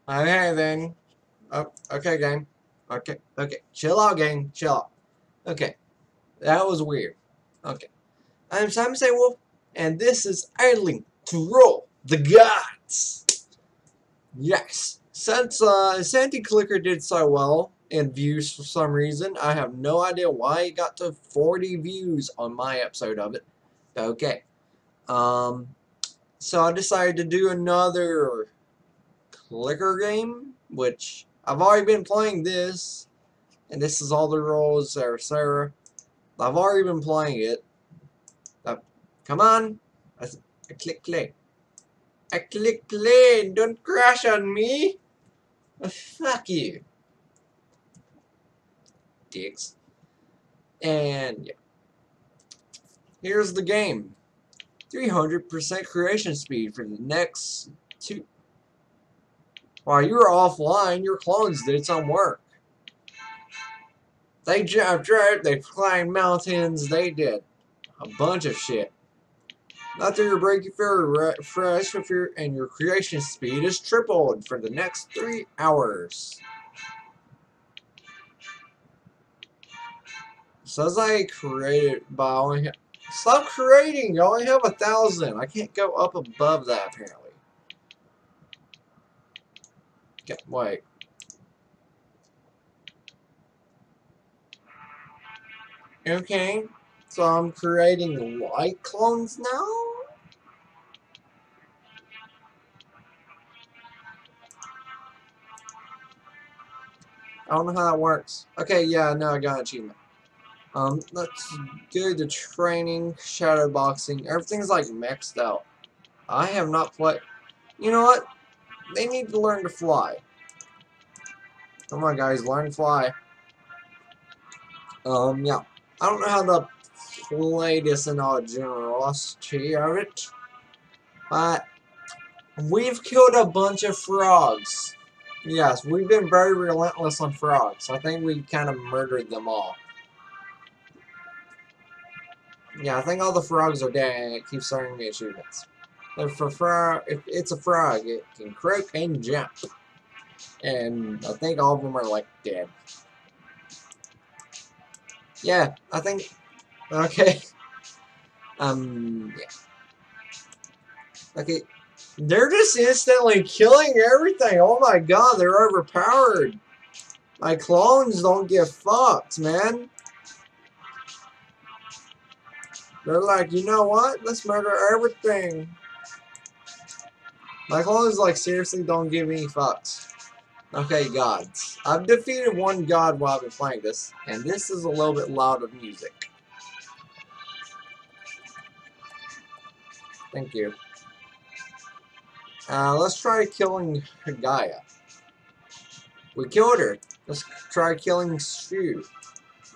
Okay then. Oh, okay, game. Okay. Chill out, game. Chill out. Okay, that was weird. Okay. I'm Simon Say Wolf, and this is Idling to Roll the Gods. Yes. Since Sandy Clicker did so well in views for some reason, I have no idea why it got to 40 views on my episode of it. Okay. Um, so I decided to do another clicker game, which I've already been playing this, and this is all the rules, Sarah. I've already been playing it. Come on. I click play. I click play. Don't crash on me. Fuck you, dicks. And yeah, here's the game. 300% creation speed for the next two. While you were offline, your clones did some work. They jumped right, they climbed mountains, they did a bunch of shit. After your break, you feel fresh with and your creation speed is tripled for the next 3 hours. Says I created, but I only stop creating. You only have 1,000. I can't go up above that apparently. Okay, wait. Okay, so I'm creating light clones now. I don't know how that works. Okay, yeah, no, I got an achievement. Let's do the training, shadow boxing. Everything's like maxed out. I have not played. You know what? They need to learn to fly. Come on, guys, learn to fly. Yeah. I don't know how to play this in all generosity of it, but we've killed a bunch of frogs. Yes, we've been very relentless on frogs. I think we kind of murdered them all. Yeah, I think all the frogs are dead, and it keeps starting me achievements. If it's a frog, it can croak and jump. And I think all of them are, like, dead. Yeah, I think... Okay. Yeah. Okay. They're just instantly killing everything. Oh my god, they're overpowered. My clones don't get fucked, man. They're like, you know what? Let's murder everything. My clones, like, seriously don't give any fucks. Okay, gods. I've defeated one god while I've been playing this, and this is a little bit loud of music. Thank you. Let's try killing Gaia. We killed her. Let's try killing Shu.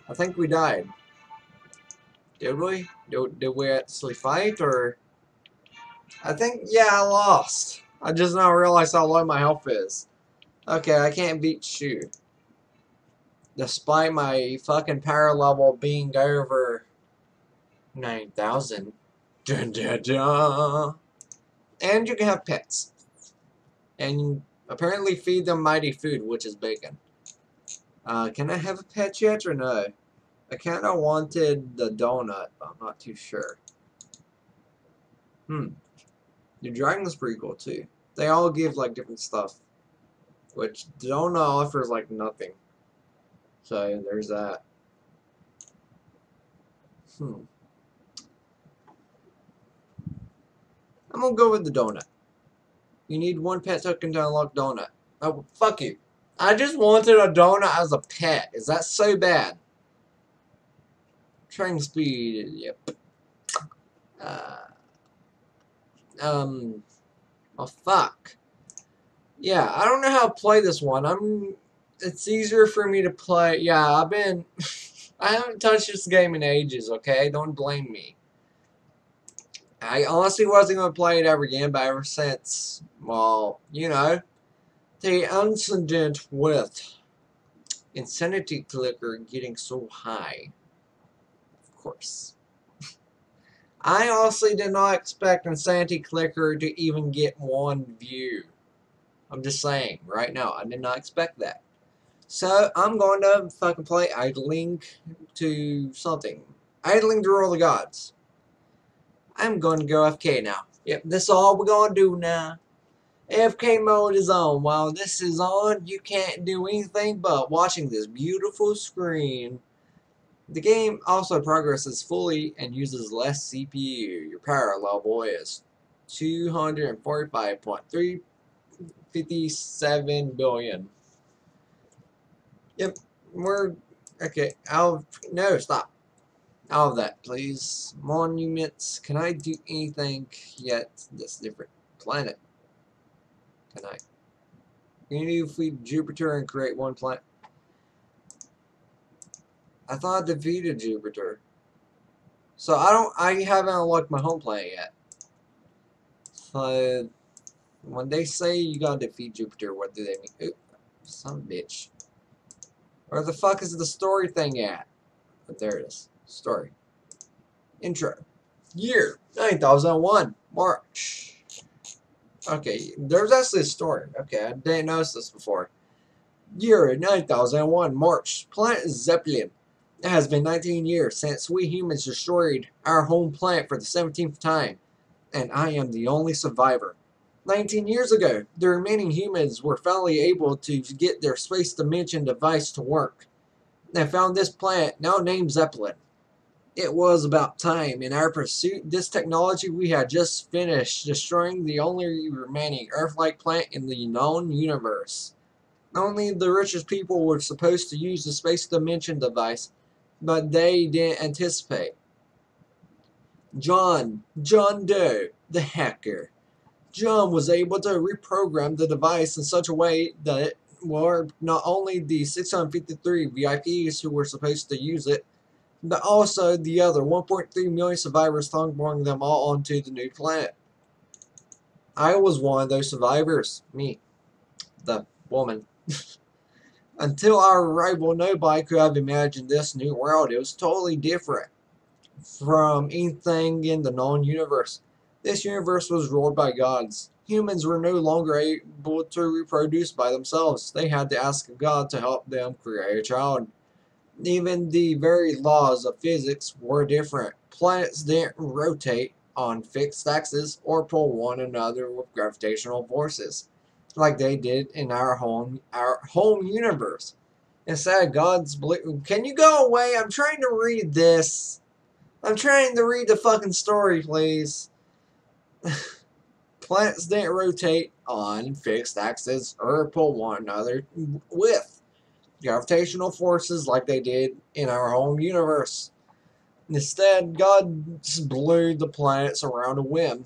I think we died. Did we? Did we actually fight, or... I think, yeah, I lost. I just now realized how low my health is. Okay, I can't beat Shu. Despite my fucking power level being over 9,000. Dun, dun, dun. And you can have pets. And apparently feed them mighty food, which is bacon. Can I have a pet yet or no? I kind of wanted the donut, but I'm not too sure. The dragon's pretty cool too. They all give like different stuff, which donut offers like nothing. So there's that. I'm gonna go with the donut. You need one pet token to unlock donut. Oh, fuck you. I just wanted a donut as a pet. Is that so bad? Train speed, yep. Oh fuck. Yeah, I don't know how to play this one. It's easier for me to play. Yeah, I haven't touched this game in ages, okay? Don't blame me. I honestly wasn't going to play it ever again, but ever since, well, you know, the incident with Insanity Clicker getting so high. Of course. I honestly did not expect Insanity Clicker to even get one view. I'm just saying, right now, I did not expect that. So, I'm going to fucking play Idling to something. Idling to Rule the Gods. I'm going to go FK now. Yep, that's all we're going to do now. AFK mode is on. While this is on, you can't do anything but watching this beautiful screen. The game also progresses fully and uses less CPU. Your power level is 245.357 billion. Yep, we're okay. No, stop. Out of that, please. Monuments. Can I do anything yet that's different? Planet. Can I? Can you fleet Jupiter and create one planet? I thought I defeated Jupiter. So I haven't unlocked my home planet yet. But when they say you gotta defeat Jupiter, what do they mean? Ooh, son of a bitch. Where the fuck is the story thing at? But there it is. Story. Intro. Year 9001. March. Okay, there's actually a story. Okay, I didn't notice this before. Year 9001. March. Planet Zeppelin. It has been 19 years since we humans destroyed our home planet for the 17th time, and I am the only survivor. 19 years ago, the remaining humans were finally able to get their space dimension device to work. They found this planet, now named Zeppelin. It was about time. In our pursuit, this technology we had just finished destroying the only remaining Earth-like planet in the known universe. Only the richest people were supposed to use the space dimension device, but they didn't anticipate. John Doe, the hacker. John was able to reprogram the device in such a way that it were not only the 653 VIPs who were supposed to use it, but also the other 1.3 million survivors, throwing them all onto the new planet. I was one of those survivors. Me. The woman. Until our arrival, nobody could have imagined this new world. It was totally different from anything in the known universe. This universe was ruled by gods. Humans were no longer able to reproduce by themselves. They had to ask God to help them create a child. Even the very laws of physics were different. Planets didn't rotate on fixed axes or pull one another with gravitational forces like they did in our home universe. Instead, can you go away? I'm trying to read this. I'm trying to read the fucking story, please. Planets didn't rotate on fixed axes or pull one another with gravitational forces like they did in our home universe. Instead, God just blew the planets around a whim.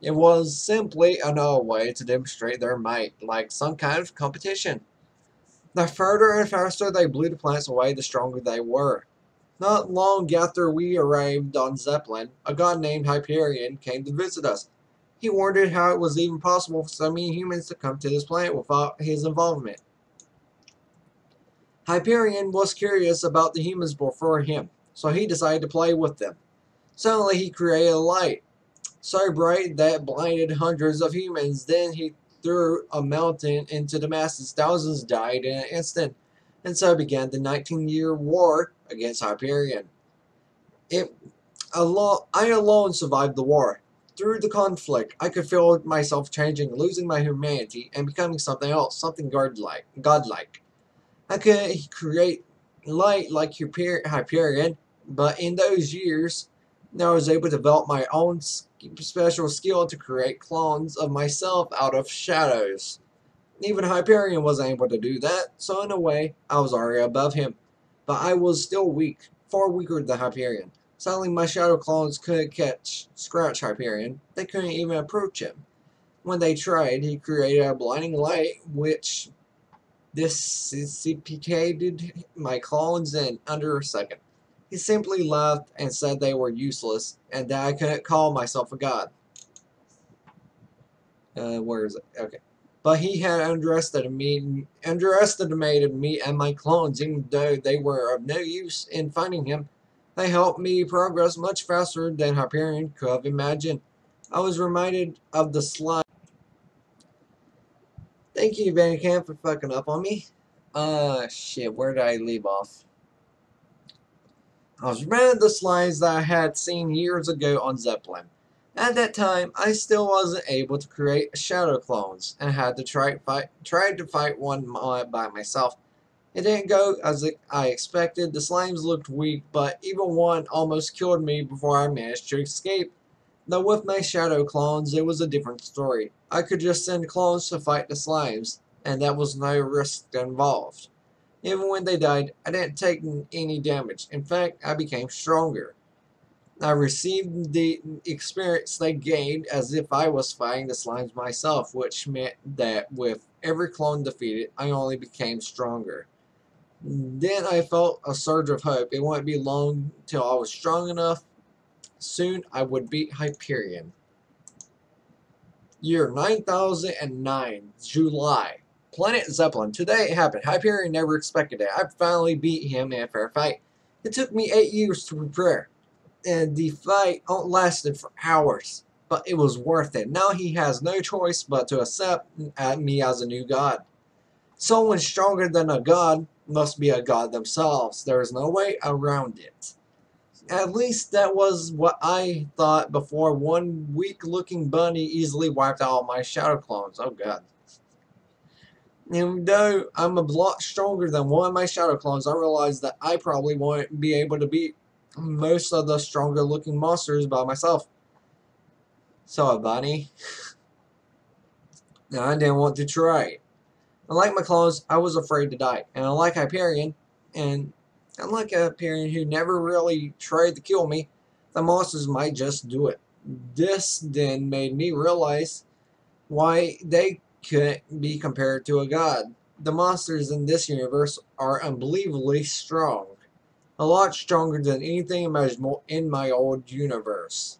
It was simply another way to demonstrate their might, like some kind of competition. The further and faster they blew the planets away, the stronger they were. Not long after we arrived on Zeppelin, a god named Hyperion came to visit us. He wondered how it was even possible for so many humans to come to this planet without his involvement. Hyperion was curious about the humans before him, so he decided to play with them. Suddenly he created a light, so bright that it blinded hundreds of humans. Then he threw a mountain into the masses. Thousands died in an instant, and so began the 19-year war against Hyperion. I alone survived the war. Through the conflict, I could feel myself changing, losing my humanity, and becoming something else, something godlike. I could create light like Hyperion, but in those years, I was able to develop my own special skill to create clones of myself out of shadows. Even Hyperion wasn't able to do that, so in a way, I was already above him. But I was still weak, far weaker than Hyperion. Sadly, my shadow clones couldn't scratch Hyperion. They couldn't even approach him. When they tried, he created a blinding light, which dissipated my clones in under a second. He simply laughed and said they were useless, and that I couldn't call myself a god. Where is it? Okay. But he had underestimated me and my clones, even though they were of no use in finding him. They helped me progress much faster than Hyperion could have imagined. I was reminded of the slide. Thank you, Bandicam, for fucking up on me. Shit, where did I leave off? I was running the slides that I had seen years ago on Zeppelin. At that time, I still wasn't able to create shadow clones, and had to tried to fight one by myself. It didn't go as I expected. The slimes looked weak, but even one almost killed me before I managed to escape. Though with my shadow clones, it was a different story. I could just send clones to fight the slimes, and that was no risk involved. Even when they died, I didn't take any damage. In fact, I became stronger. I received the experience they gained as if I was fighting the slimes myself, which meant that with every clone defeated, I only became stronger. Then I felt a surge of hope. It wouldn't be long till I was strong enough. Soon I would beat Hyperion. Year 9009, July. Planet Zeppelin. Today it happened. Hyperion never expected it. I finally beat him in a fair fight. It took me 8 years to prepare, and the fight lasted for hours, but it was worth it. Now he has no choice but to accept me as a new god. Someone stronger than a god must be a god themselves. There is no way around it. At least that was what I thought before one weak-looking bunny easily wiped out all my shadow clones. Oh god. And though I'm a lot stronger than one of my shadow clones, I realized that I probably won't be able to beat most of the stronger looking monsters by myself. So, bunny. I didn't want to try. Unlike my clones, I was afraid to die. And unlike Hyperion, who never really tried to kill me, the monsters might just do it. This then made me realize why they couldn't be compared to a god. The monsters in this universe are unbelievably strong. A lot stronger than anything imaginable in my old universe.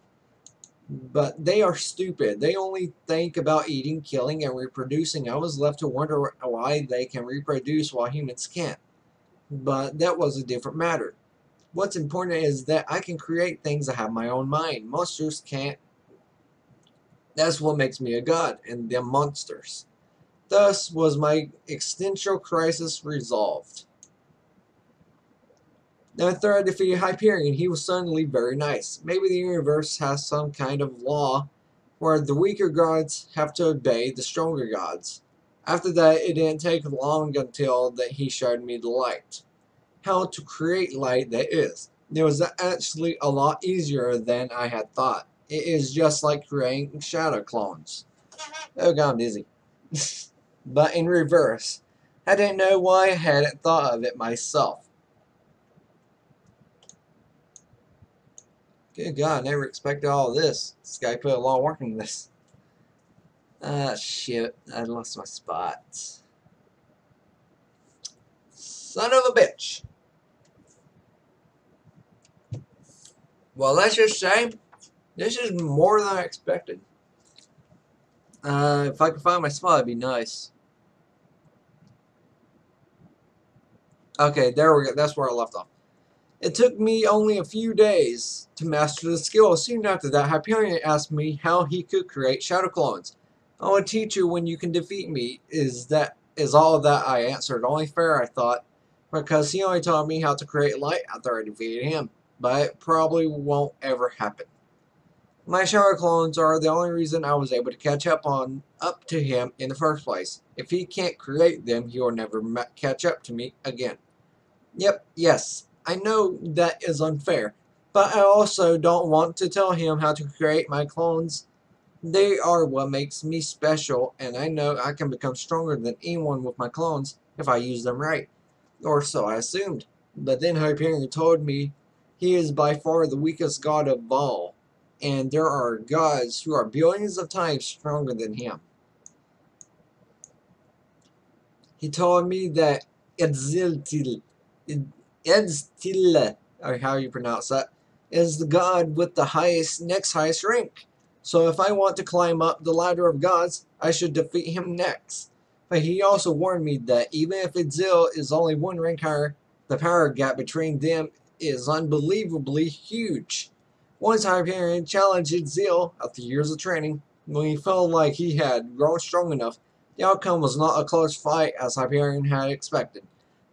But they are stupid. They only think about eating, killing, and reproducing. I was left to wonder why they can reproduce while humans can't. But that was a different matter. What's important is that I can create things that have my own mind. Monsters can't. That's what makes me a god, and them monsters. Thus was my existential crisis resolved. After I defeated Hyperion, he was suddenly very nice. Maybe the universe has some kind of law where the weaker gods have to obey the stronger gods. After that, it didn't take long until that he showed me the light. How to create light, that is. It was actually a lot easier than I had thought. It is just like creating shadow clones. Oh god, I'm dizzy. But in reverse. I didn't know why I hadn't thought of it myself. Good god, I never expected all of this. This guy put a lot of work into this. Shit. I lost my spot. Son of a bitch. Well, let's just say, this is more than I expected. If I could find my spot, it'd be nice. Okay, there we go. That's where I left off. It took me only a few days to master the skill. Soon after that, Hyperion asked me how he could create shadow clones. I will teach you when you can defeat me. Is all that I answered. Only fair, I thought, because he only taught me how to create light after I defeated him. But it probably won't ever happen. My shadow clones are the only reason I was able to catch up to him in the first place. If he can't create them, he will never catch up to me again. Yep, yes, I know that is unfair, but I also don't want to tell him how to create my clones. They are what makes me special, and I know I can become stronger than anyone with my clones if I use them right. Or so I assumed. But then Hyperion told me he is by far the weakest god of all, and there are gods who are billions of times stronger than him. He told me that Edziltil, or how you pronounce that, is the god with the next highest rank. So if I want to climb up the ladder of gods, I should defeat him next. But he also warned me that even if Edzil is only one rank higher, the power gap between them is unbelievably huge. Once Hyperion challenged Edzil after years of training, when he felt like he had grown strong enough, The outcome was not a close fight as Hyperion had expected.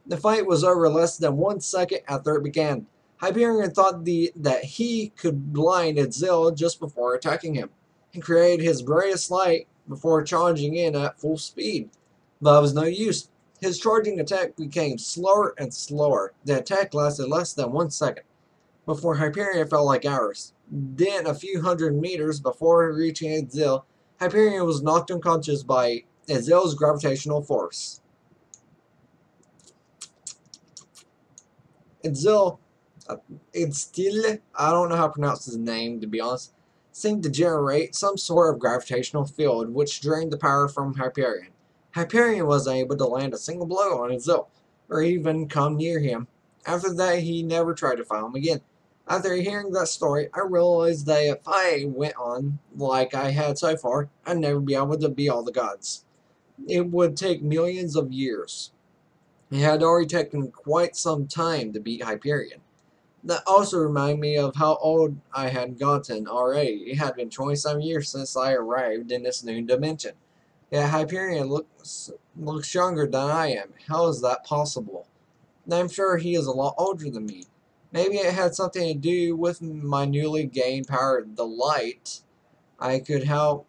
The fight was over less than 1 second after it began. Hyperion thought that he could blind Edziel just before attacking him. He created his brightest light before charging in at full speed. But it was no use. His charging attack became slower and slower. The attack lasted less than 1 second before Hyperion felt like hours. Then, a few hundred meters before reaching Edziel, Hyperion was knocked unconscious by Edziel's gravitational force. Edziel, I don't know how to pronounce his name, to be honest, seemed to generate some sort of gravitational field which drained the power from Hyperion. Hyperion was able to land a single blow on Edziel, or even come near him. After that, he never tried to fight him again. After hearing that story, I realized that if I went on like I had so far, I'd never be able to beat all the gods. It would take millions of years. It had already taken quite some time to beat Hyperion. That also reminded me of how old I had gotten already. It had been 27 years since I arrived in this new dimension. Yet Hyperion looks younger than I am. How is that possible? And I'm sure he is a lot older than me. Maybe it had something to do with my newly gained power, the light I could now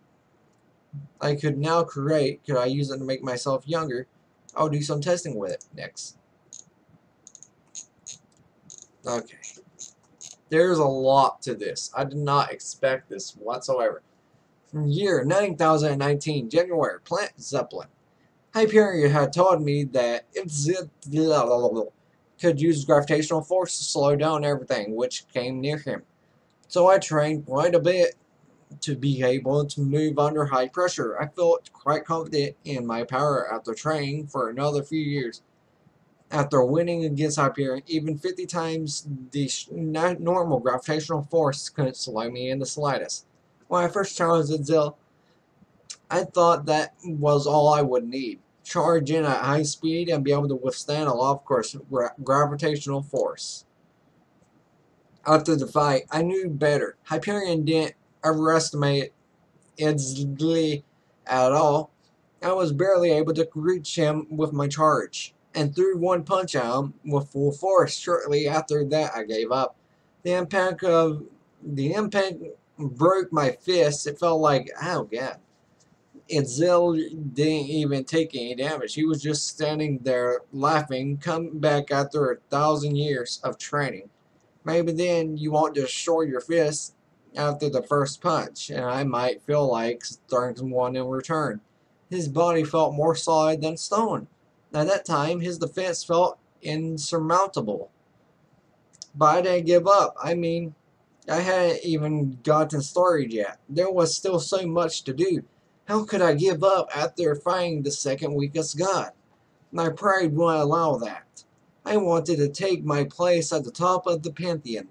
create. Could I use it to make myself younger? I'll do some testing with it next. Okay. There's a lot to this. I did not expect this whatsoever. Year 9019, January, Plant Zeppelin. Hyperion had told me that it could use gravitational force to slow down everything which came near him. So I trained quite a bit to be able to move under high pressure. I felt quite confident in my power after training for another few years. After winning against Hyperion, even 50 times the normal gravitational force couldn't slow me in the slightest. When I first challenged Edziel, I thought that was all I would need. Charge in at high speed and be able to withstand a lot of course gravitational force. After the fight, I knew better. Hyperion didn't overestimate Edziel at all. I was barely able to reach him with my charge, and threw one punch at him with full force. Shortly after that, I gave up. The impact broke my fist. It felt like, oh god. Edziel didn't even take any damage. He was just standing there laughing, coming back after 1,000 years of training. Maybe then you won't destroy your fist after the first punch, and I might feel like throwing one in return. His body felt more solid than stone. At that time, his defense felt insurmountable. But I didn't give up. I mean, I hadn't even gotten started yet. There was still so much to do. How could I give up after fighting the second weakest god? My pride wouldn't allow that. I wanted to take my place at the top of the pantheon.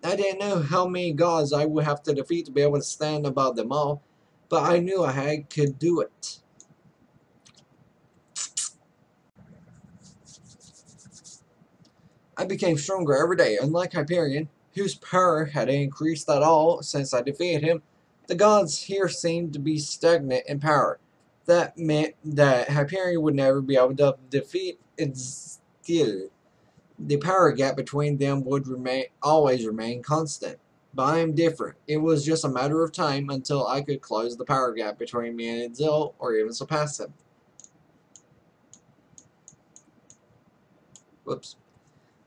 I didn't know how many gods I would have to defeat to be able to stand above them all, but I knew I could do it. I became stronger every day. Unlike Hyperion, whose power had increased at all since I defeated him, the gods here seemed to be stagnant in power. That meant that Hyperion would never be able to defeat Edziel. The power gap between them would always remain constant. But I am different. It was just a matter of time until I could close the power gap between me and Edziel, or even surpass him. Whoops.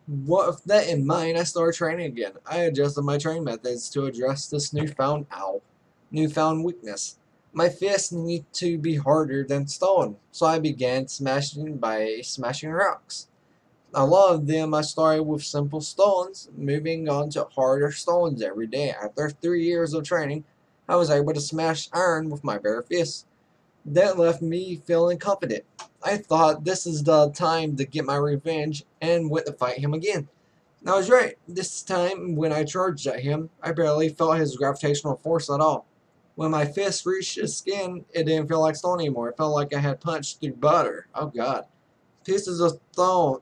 With that in mind, I started training again. I adjusted my training methods to address this newfound weakness. My fists need to be harder than stone, so I began smashing rocks. A lot of them I started with simple stones, moving on to harder stones every day. After 3 years of training, I was able to smash iron with my bare fists. That left me feeling confident. I thought this is the time to get my revenge and went to fight him again. I was right. This time, when I charged at him, I barely felt his gravitational force at all. When my fist reached his skin, it didn't feel like stone anymore. It felt like I had punched through butter. Oh god. Pieces of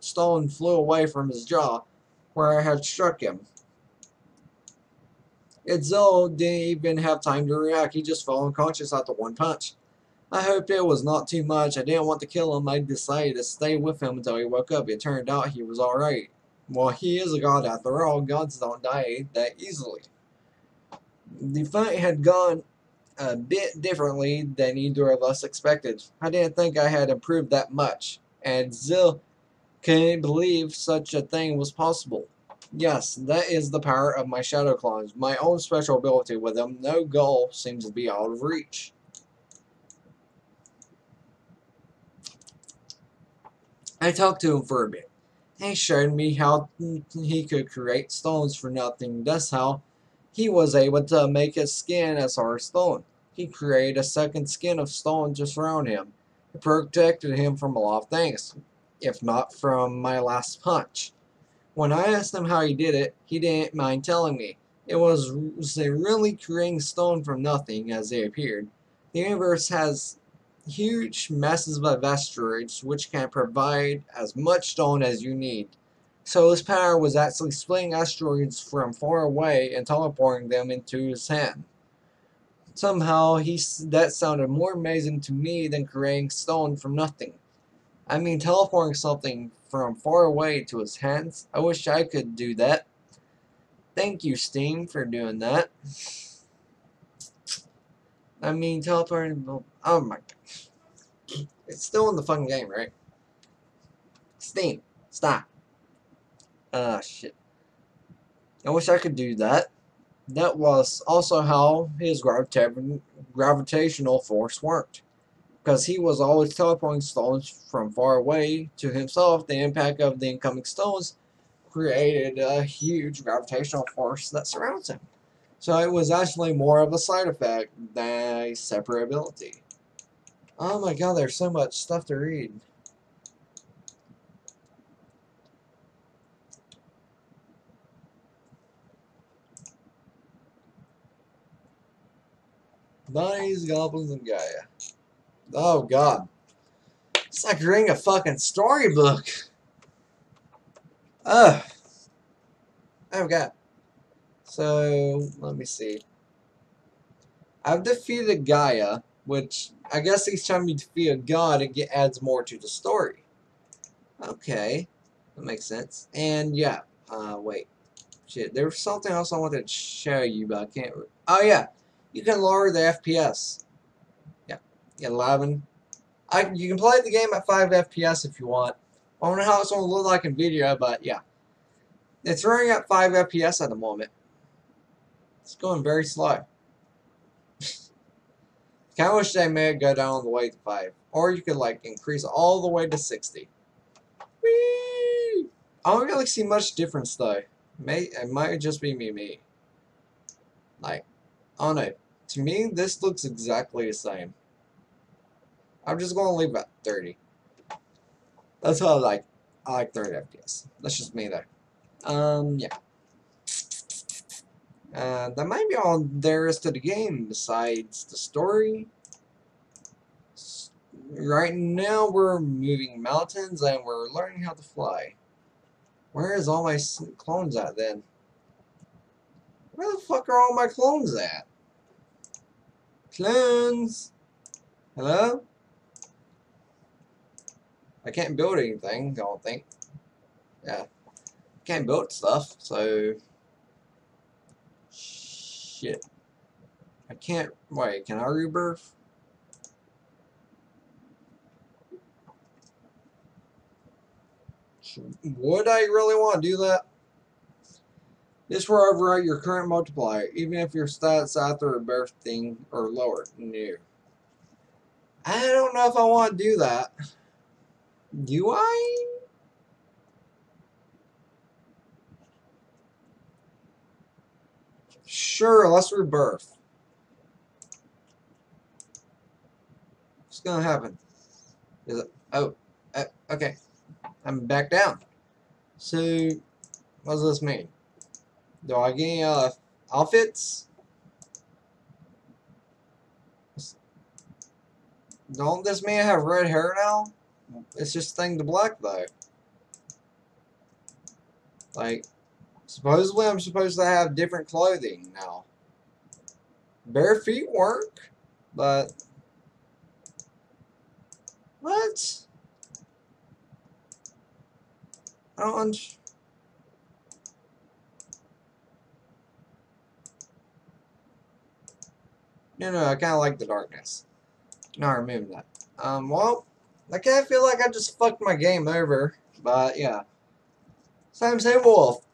stone flew away from his jaw, where I had struck him. Edziel didn't even have time to react. He just fell unconscious after one punch. I hoped it was not too much. I didn't want to kill him. I decided to stay with him until he woke up. It turned out he was alright. Well, he is a god after all. Gods don't die that easily. The fight had gone a bit differently than either of us expected. I didn't think I had improved that much, and Zil couldn't believe such a thing was possible. Yes, that is the power of my shadow clones, my own special ability with them. No goal seems to be out of reach. I talked to him for a bit. He showed me how he could create stones for nothing. That's how he was able to make his skin as hard stone. He created a second skin of stone to surround him. It protected him from a lot of things, if not from my last punch. When I asked him how he did it, he didn't mind telling me. It was really creating stone from nothing as they appeared. The universe has huge masses of asteroids which can provide as much stone as you need. So his power was actually splitting asteroids from far away and teleporting them into his hand. Somehow that sounded more amazing to me than creating stone from nothing. I mean, teleporting something from far away to his hands. I wish I could do that. Thank you, Steam, for doing that. I mean, teleporting. Oh my god. It's still in the fucking game, right? Steam, stop. Ah, shit. I wish I could do that. That was also how his gravitational force worked. Because he was always teleporting stones from far away to himself, the impact of the incoming stones created a huge gravitational force that surrounds him. So it was actually more of a side effect than a separate ability. Oh my god, there's so much stuff to read. Bunnies, goblins, and Gaia. Oh god. It's like reading a fucking storybook. Ugh. Oh god. So, let me see. I've defeated Gaia, which I guess each time you defeat a god, it adds more to the story. Okay. That makes sense. And yeah. Wait. Shit. There was something else I wanted to show you, but I can't. Oh yeah. You can lower the FPS. Yeah. 11. You can play the game at 5 FPS if you want. I don't know how it's going to look like in video, but yeah. It's running at 5 FPS at the moment. It's going very slow. Kind of wish they made it go down all the way to 5. Or you could like increase all the way to 60. Whee! I don't really see much difference though. It might just be me. Like, I don't know. To me, this looks exactly the same. I'm just going to leave it at 30. That's what I like. I like 30 FPS. That's just me though. Yeah. That might be all there is to the game besides the story. Right now we're moving mountains and we're learning how to fly. Where is all my clones at then? Where the fuck are all my clones at? Clones! Hello? I can't build anything, I don't think. Yeah. Can't build stuff, so... Shit. I can't... Wait, can I rebirth? Would I really want to do that? This will overwrite your current multiplier, even if your stats after birthing are lower. No. I don't know if I want to do that. Do I? Sure, let's rebirth. What's gonna happen? Is it? Oh, okay. I'm back down. So, what does this mean? Do I get any outfits? Don't this man have red hair now? It's just thing to black though. Like, supposedly I'm supposed to have different clothing now. Bare feet work, but What? I don't. No, I kind of like the darkness. No, I remove that. Well, I kind of feel like I just fucked my game over, but yeah. Sam say wolf.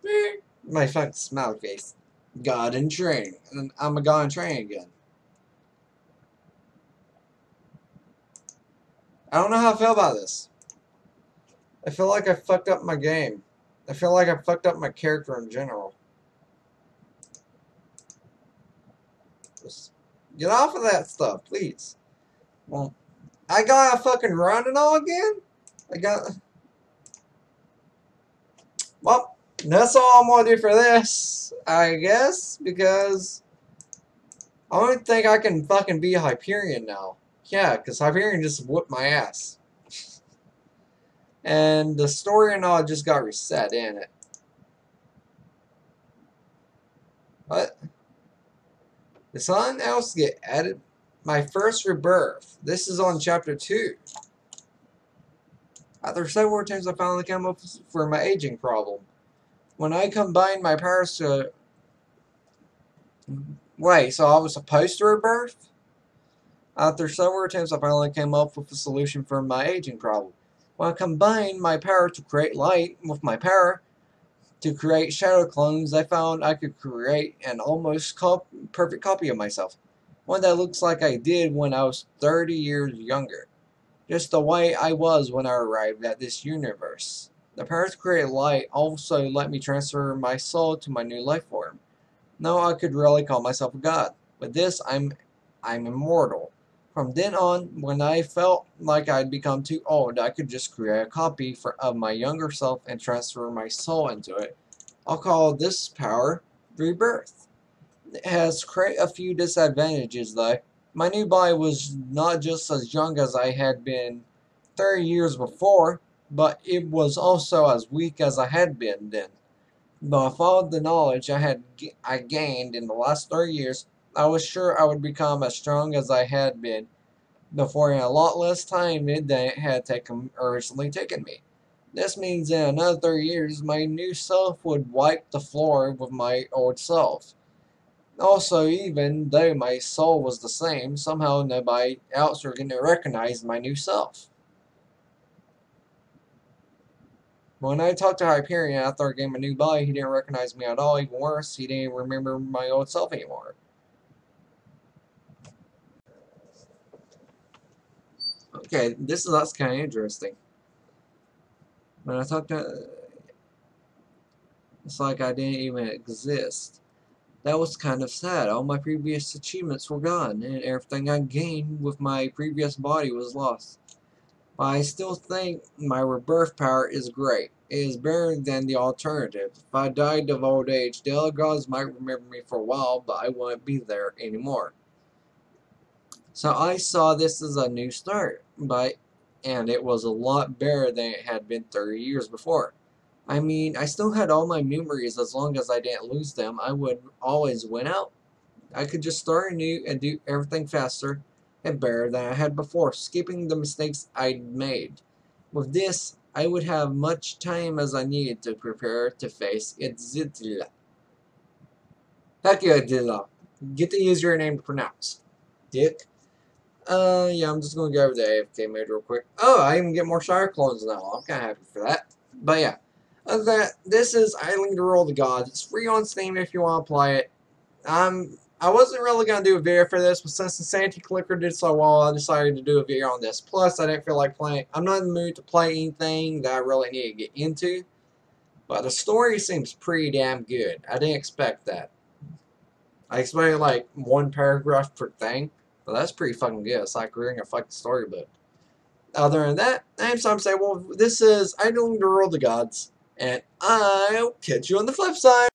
My fucking smile face. God in training. And I'm a god in training again. I don't know how I feel about this. I feel like I fucked up my game. I feel like I fucked up my character in general. Just get off of that stuff, please. Well, I gotta fucking run and all again? I got... Well, that's all I'm gonna do for this, I guess, because I don't think I can fucking be Hyperion now. Yeah, because Hyperion just whooped my ass. And the story and all just got reset, in it? What? Did something else get added? My first rebirth. This is on chapter 2. After several attempts, I finally came up for my aging problem. When I combined my powers to... Wait, so I was supposed to rebirth? After several attempts, I finally came up with a solution for my aging problem. When I combined my power to create light with my power to create shadow clones, I found I could create an almost perfect copy of myself. One that looks like I did when I was 30 years younger. Just the way I was when I arrived at this universe. The power to create light also let me transfer my soul to my new life form. Now I could really call myself a god. With this, I'm immortal. From then on, when I felt like I'd become too old, I could just create a copy of my younger self and transfer my soul into it. I'll call this power Rebirth. It has quite a few disadvantages though. My new body was not just as young as I had been 30 years before, but it was also as weak as I had been then. But with all the knowledge I gained in the last 30 years, I was sure I would become as strong as I had been before in a lot less time than it had originally taken me. This means in another 30 years, my new self would wipe the floor with my old self. Also, even though my soul was the same, somehow nobody else was going to recognize my new self. When I talked to Hyperion after I gained my new body, he didn't recognize me at all. Even worse, he didn't remember my old self anymore. Okay, that's kind of interesting. When I talked to... It's like I didn't even exist. That was kind of sad. All my previous achievements were gone, and everything I gained with my previous body was lost. I still think my rebirth power is great. It is better than the alternative. If I died of old age, the other gods might remember me for a while, but I wouldn't be there anymore. So I saw this as a new start, and it was a lot better than it had been 30 years before. I mean, I still had all my memories. As long as I didn't lose them, I would always win out. I could just start anew and do everything faster and better than I had before, skipping the mistakes I'd made. With this, I would have much time as I needed to prepare to face Itzitla. Fuck you, Itzitla. Get the username to pronounce. Dick. Yeah, I'm just gonna go over the AFK mode real quick. Oh, I even get more Shire clones now. I'm kinda happy for that. But yeah. Other than that, this is Idling to Rule the Gods. It's free on Steam if you want to play it. I wasn't really going to do a video for this, but since the Santy Clicker did so well, I decided to do a video on this. Plus, I didn't feel like playing. I'm not in the mood to play anything that I really need to get into. But the story seems pretty damn good. I didn't expect that. I expected like one paragraph per thing. But that's pretty fucking good. It's like reading a fucking storybook. Other than that, I'm Sam Say, well, this is Idling to Rule the Gods. And I'll catch you on the flip side.